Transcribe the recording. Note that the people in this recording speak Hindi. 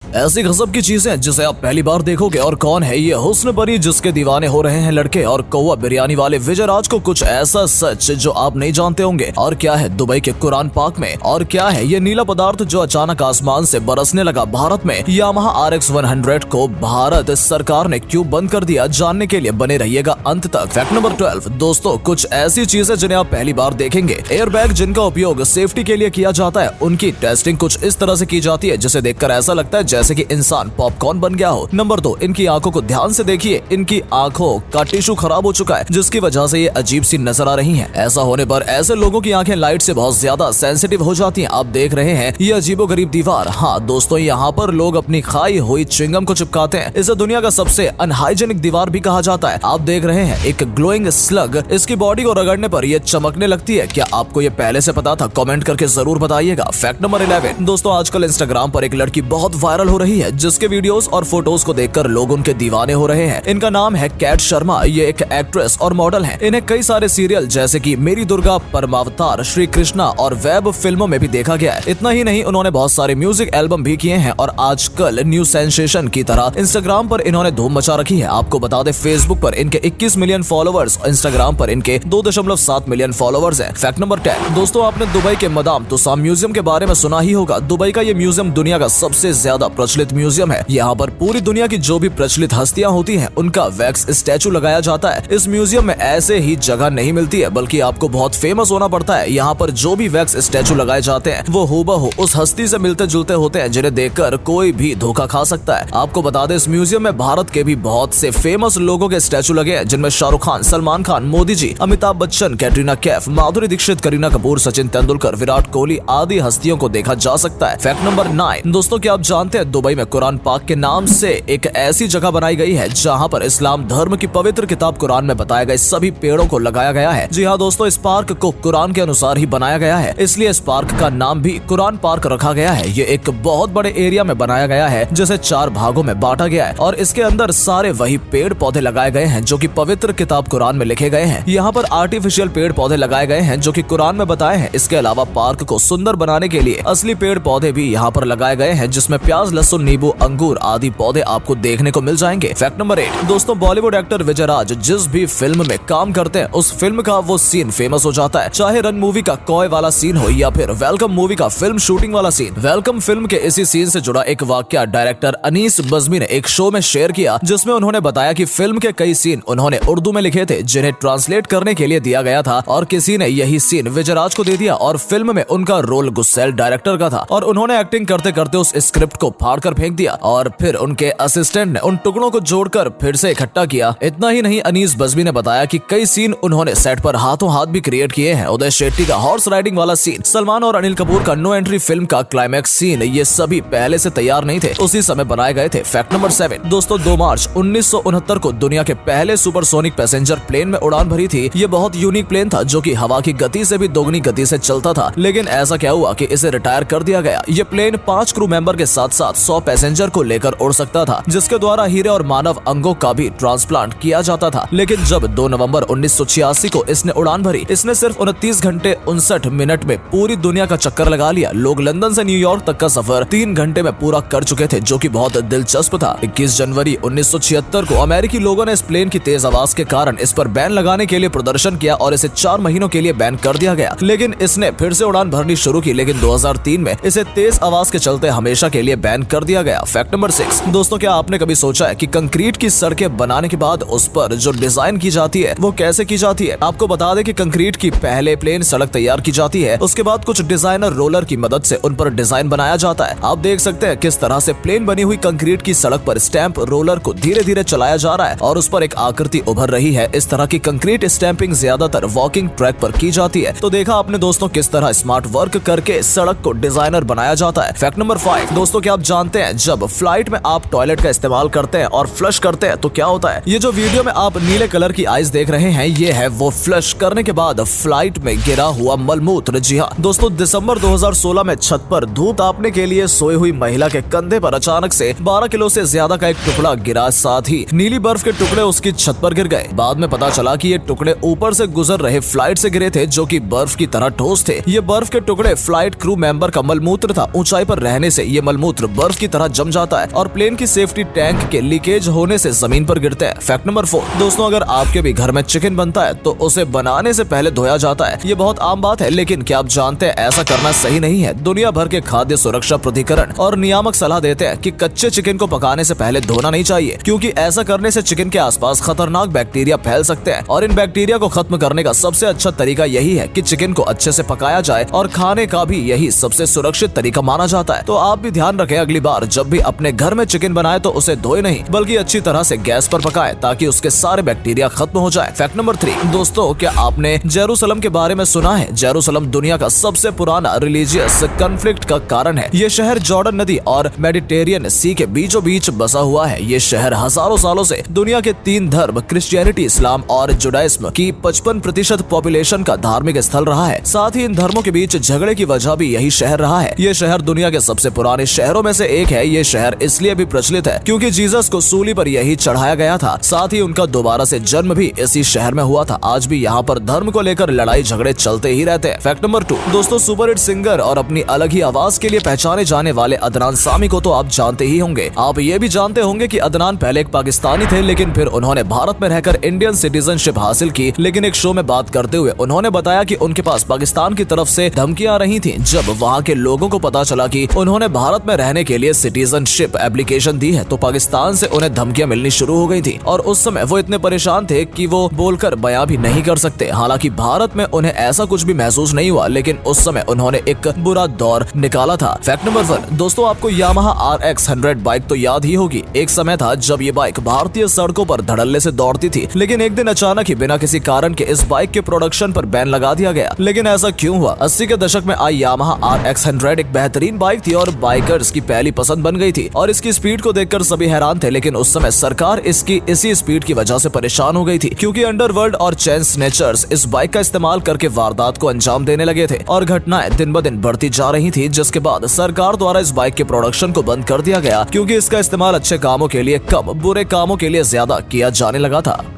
ऐसी गजब की चीजें जिसे आप पहली बार देखोगे। और कौन है ये हुस्न परी जिसके दीवाने हो रहे हैं लड़के, और कौवा बिरयानी वाले विजय राज को कुछ ऐसा सच जो आप नहीं जानते होंगे। और क्या है दुबई के कुरान पाक में, और क्या है ये नीला पदार्थ जो अचानक आसमान से बरसने लगा भारत में। यामाहा RX 100 को भारत सरकार ने क्यों बंद कर दिया, जानने के लिए बने रहिएगा अंत तक। फैक्ट नंबर 12 दोस्तों, कुछ ऐसी चीजें जिन्हें आप पहली बार देखेंगे। एयरबैग जिनका उपयोग सेफ्टी के लिए किया जाता है, उनकी टेस्टिंग कुछ इस तरह से की जाती है जिसे देखकर ऐसा लगता है जैसे कि इंसान पॉपकॉर्न बन गया हो। नंबर 2, इनकी आंखों को ध्यान से देखिए। इनकी आंखों का टिश्यू खराब हो चुका है जिसकी वजह से ये अजीब सी नजर आ रही हैं। ऐसा होने पर ऐसे लोगों की आंखें लाइट से बहुत ज्यादा सेंसिटिव हो जाती हैं। आप देख रहे हैं ये अजीबोगरीब दीवार। हाँ दोस्तों, यहाँ पर लोग अपनी खाई हुई च्युइंगम को चिपकाते हैं। इसे दुनिया का सबसे अनहाइजेनिक दीवार भी कहा जाता है। आप देख रहे हैं एक ग्लोइंग स्लग, इसकी बॉडी को रगड़ने पर ये चमकने लगती है। क्या आपको ये पहले से पता था? कमेंट करके जरूर बताइएगा। फैक्ट नंबर 11 दोस्तों, आजकल इंस्टाग्राम पर एक लड़की बहुत वायरल हो रही है जिसके वीडियोस और फोटोज को देखकर लोग उनके दीवाने हो रहे हैं। इनका नाम है कैट शर्मा। ये एक एक्ट्रेस और मॉडल है। इन्हें कई सारे सीरियल जैसे कि मेरी दुर्गा, परमावतार, श्री कृष्णा और वेब फिल्मों में भी देखा गया है। इतना ही नहीं, उन्होंने बहुत सारे म्यूजिक एल्बम भी किए हैं और आजकल न्यू सेंसेशन की तरह इंस्टाग्राम पर इन्होंने धूम मचा रखी है। आपको बता दें फेसबुक पर इनके 21 मिलियन फॉलोअर्स, इंस्टाग्राम पर इनके 2.7 मिलियन फॉलोअर्स हैं। फैक्ट नंबर 10 दोस्तों, आपने दुबई के मदाम तुसाम म्यूजियम के बारे में सुना ही होगा। दुबई का ये म्यूजियम दुनिया का सबसे ज्यादा प्रचलित म्यूजियम है। यहाँ पर पूरी दुनिया की जो भी प्रचलित हस्तियां होती हैं उनका वैक्स स्टैचू लगाया जाता है। इस म्यूजियम में ऐसे ही जगह नहीं मिलती है, बल्कि आपको बहुत फेमस होना पड़ता है। यहाँ पर जो भी वैक्स स्टैचू लगाए जाते हैं वो हूबहू उस हस्ती से मिलते जुलते होते हैं जिन्हें देखकर कोई भी धोखा खा सकता है। आपको बता दें इस म्यूजियम में भारत के भी बहुत से फेमस लोगों के स्टैचू लगे हैं, जिनमें शाहरुख खान, सलमान खान, मोदी जी, अमिताभ बच्चन, कैटरीना कैफ, माधुरी दीक्षित, करीना कपूर, सचिन तेंदुलकर, विराट कोहली आदि हस्तियों को देखा जा सकता है। फैक्ट नंबर 9 दोस्तों, क्या आप जानते हैं दुबई में कुरान पाक के नाम से एक ऐसी जगह बनाई गई है जहां पर इस्लाम धर्म की पवित्र किताब कुरान में बताए गए सभी पेड़ों को लगाया गया है। जी हाँ दोस्तों, इस पार्क को कुरान के अनुसार ही बनाया गया है, इसलिए इस पार्क का नाम भी कुरान पार्क रखा गया है। ये एक बहुत बड़े एरिया में बनाया गया है जिसे 4 भागों में बांटा गया है और इसके अंदर सारे वही पेड़ पौधे लगाए गए हैं जो कि पवित्र किताब कुरान में लिखे गए हैं। यहाँ पर आर्टिफिशियल पेड़ पौधे लगाए गए हैं जो कि कुरान में बताए हैं। इसके अलावा पार्क को सुंदर बनाने के लिए असली पेड़ पौधे भी यहाँ पर लगाए गए हैं, जिसमें प्याज, लहसुन, नींबू, अंगूर आदि पौधे आपको देखने को मिल जाएंगे। फैक्ट नंबर 8 दोस्तों, बॉलीवुड एक्टर विजय राज जिस भी फिल्म में काम करते हैं उस फिल्म का वो सीन फेमस हो जाता है। चाहे रन मूवी का कॉय वाला सीन हो या फिर वेलकम मूवी का फिल्म शूटिंग वाला सीन। वेलकम फिल्म के इसी सीन से जुड़ा एक वाकया डायरेक्टर अनीस बज़मी ने एक शो में शेयर किया, जिसमें उन्होंने बताया कि फिल्म के कई सीन उन्होंने उर्दू में लिखे थे जिन्हें ट्रांसलेट करने के लिए दिया गया था और किसी ने यही सीन विजय राज को दे दिया और फिल्म में उनका रोल गुस्सैल डायरेक्टर का था और उन्होंने एक्टिंग करते करते उस स्क्रिप्ट को फाड़ कर फेंक दिया और फिर उनके असिस्टेंट ने उन टुकड़ों को जोड़कर फिर से इकट्ठा किया। इतना ही नहीं, अनीस बज़मी ने बताया कि कई सीन उन्होंने सेट पर हाथों हाथ भी क्रिएट किए हैं। उदय शेट्टी का हॉर्स राइडिंग वाला सीन, सलमान और अनिल कपूर का नो एंट्री फिल्म का क्लाइमैक्स सीन, ये सभी पहले से तैयार नहीं थे, उसी समय बनाए गए थे। फैक्ट नंबर 7 दोस्तों, 2 मार्च 1969 को दुनिया के पहले सुपरसोनिक पैसेंजर प्लेन में उड़ान भरी थी। ये बहुत यूनिक प्लेन था जो कि हवा की गति से भी दोगुनी गति से चलता था, लेकिन ऐसा क्या हुआ कि इसे रिटायर कर दिया गया। ये प्लेन 5 क्रू मेंबर के साथ साथ 100 पैसेंजर को लेकर उड़ सकता था, जिसके द्वारा हीरे और मानव अंगों का भी ट्रांसप्लांट किया जाता था। लेकिन जब 2 नवंबर 1986 को इसने उड़ान भरी, इसने सिर्फ 29 घंटे 59 मिनट में पूरी दुनिया का चक्कर लगा लिया। लोग लंदन से न्यूयॉर्क तक का सफर 3 घंटे में पूरा कर चुके थे, जो कि बहुत दिलचस्प था। 21 जनवरी 1976 को अमेरिकी लोगों ने इस प्लेन की तेज आवाज के कारण इस पर बैन लगाने के लिए प्रदर्शन किया और इसे 4 महीनों के लिए बैन कर दिया गया। लेकिन इसने फिर से उड़ान भरनी शुरू की, लेकिन 2003 में इसे तेज आवाज के चलते हमेशा के लिए बैन कर दिया गया। फैक्ट नंबर 6 दोस्तों, क्या आपने कभी सोचा है कि कंक्रीट की सड़कें बनाने के बाद उस पर जो डिजाइन की जाती है वो कैसे की जाती है? आपको बता दें कि कंक्रीट की पहले प्लेन सड़क तैयार की जाती है, उसके बाद कुछ डिजाइनर रोलर की मदद से उन पर डिजाइन बनाया जाता है। आप देख सकते हैं किस तरह से प्लेन बनी हुई कंक्रीट की सड़क पर स्टैंप रोलर को धीरे धीरे चलाया जा रहा है और उस पर एक आकृति उभर रही है। इस तरह की कंक्रीट स्टैंपिंग ज्यादातर वॉकिंग ट्रैक पर की जाती है। तो देखा आपने दोस्तों किस तरह स्मार्ट वर्क करके सड़क को डिजाइनर बनाया जाता है। फैक्ट नंबर 5 दोस्तों, क्या आप जानते हैं जब फ्लाइट में आप टॉयलेट का इस्तेमाल करते हैं और फ्लश करते हैं तो क्या होता है? ये जो वीडियो में आप नीले कलर की आइस देख रहे हैं, ये है वो फ्लश करने के बाद फ्लाइट में गिरा हुआ मलमूत्र। जी हाँ दोस्तों, दिसंबर 2016 में छत पर धूप तापने के लिए सोई हुई महिला के कंधे पर अचानक से 12 किलो से ज्यादा का एक टुकड़ा गिरा, साथ ही नीली बर्फ के टुकड़े उसकी छत पर गिर गए। बाद में पता चला कि ये टुकड़े ऊपर से गुजर रहे फ्लाइट से गिरे थे, जो कि बर्फ की तरह ठोस थे। ये बर्फ के टुकड़े फ्लाइट क्रू मेंबर का मलमूत्र था। ऊंचाई पर रहने से ये मलमूत्र बर्फ की तरह जम जाता है और प्लेन की सेफ्टी टैंक के लीकेज होने से जमीन पर गिरते हैं। फैक्ट नंबर 4 दोस्तों, अगर आपके भी घर में चिकन बनता है तो उसे बनाने से पहले धोया जाता है। ये बहुत आम बात है, लेकिन क्या आप जानते हैं ऐसा करना सही नहीं है। दुनिया भर के खाद्य सुरक्षा प्राधिकरण और नियामक सलाह देते हैं कि कच्चे चिकन को पकाने से पहले धोना नहीं चाहिए, क्योंकि ऐसा करने से चिकन के आसपास खतरनाक बैक्टीरिया फैल सकते हैं और इन बैक्टीरिया को खत्म करने का सबसे अच्छा तरीका यही है कि चिकन को अच्छे से पकाया जाए और खाने का भी यही सबसे सुरक्षित तरीका माना जाता है। तो आप भी ध्यान रखें, अगली बार जब भी अपने घर में चिकन बनाए तो उसे धोए नहीं बल्कि अच्छी तरह से गैस पर पकाए ताकि उसके सारे बैक्टीरिया खत्म हो जाए। फैक्ट नंबर 3 दोस्तों, क्या आपने जेरूसलम के बारे में सुना है? जेरूसलम दुनिया का सबसे पुराना रिलीजियस कॉन्फ्लिक्ट का कारण है। ये शहर जॉर्डन नदी और मेडिटेरियन सी के बीचों बीच बसा हुआ है। ये शहर हजारों सालों से दुनिया के 3 धर्म क्रिश्चियनिटी, इस्लाम और जुडाइज्म की 55% पॉपुलेशन का धार्मिक स्थल रहा है। साथ ही इन धर्मों के बीच झगड़े की वजह भी यही शहर रहा है। ये शहर दुनिया के सबसे पुराने शहरों में से एक है। ये शहर इसलिए भी प्रचलित है क्योंकि जीसस को सूली पर यही चढ़ाया गया था। साथ ही उनका दोबारा से जन्म भी इसी शहर में हुआ था। आज भी यहाँ पर धर्म को लेकर लड़ाई झगड़े चलते ही रहते हैं। फैक्ट नंबर 2 दोस्तों, सुपर हिट सिंगर और अपनी अलग ही आवाज के लिए पहचाने जाने वाले अदनान सामी को तो आप जानते ही होंगे। आप ये भी जानते होंगे कि अदनान पहले एक पाकिस्तानी थे, लेकिन फिर उन्होंने भारत में रहकर इंडियन सिटीजनशिप हासिल की। लेकिन एक शो में बात करते हुए उन्होंने बताया कि उनके पास पाकिस्तान की तरफ से धमकियां रही थी। जब वहां के लोगों को पता चला कि उन्होंने भारत में रहने के लिए सिटीजनशिप एप्लीकेशन दी है तो पाकिस्तान से उन्हें धमकियां मिलनी शुरू हो गई थी और उस समय वो इतने परेशान थे कि वो बोलकर बयां भी नहीं कर सकते। हालांकि भारत में उन्हें ऐसा कुछ भी महसूस नहीं हुआ, लेकिन उस समय उन्होंने एक बुरा दौर निकाला था। फैक्ट नंबर 1 दोस्तों, आपको यामाहा RX 100 बाइक तो याद ही होगी। एक समय था जब ये बाइक भारतीय सड़कों पर धड़ल्ले से दौड़ती थी, लेकिन एक दिन अचानक ही बिना किसी कारण के इस बाइक के प्रोडक्शन पर बैन लगा दिया गया। लेकिन ऐसा क्यों हुआ? 80 के दशक में आई यामाहा RX 100 एक बेहतरीन बाइक थी और बाइकर्स की पहली पसंद बन गई थी और इसकी स्पीड को देखकर सभी हैरान थे। लेकिन उस समय सरकार इसकी इसी स्पीड की वजह से परेशान हो गई थी, क्योंकि अंडरवर्ल्ड और चेन स्नेचर्स इस बाइक का इस्तेमाल करके वारदात को अंजाम देने लगे थे और घटनाएं दिन ब दिन बढ़ती जा रही थी, जिसके बाद सरकार द्वारा इस बाइक के प्रोडक्शन को बंद कर दिया गया, क्योंकि इसका इस्तेमाल अच्छे कामों के लिए कम, बुरे कामों के लिए ज्यादा किया जाने लगा था।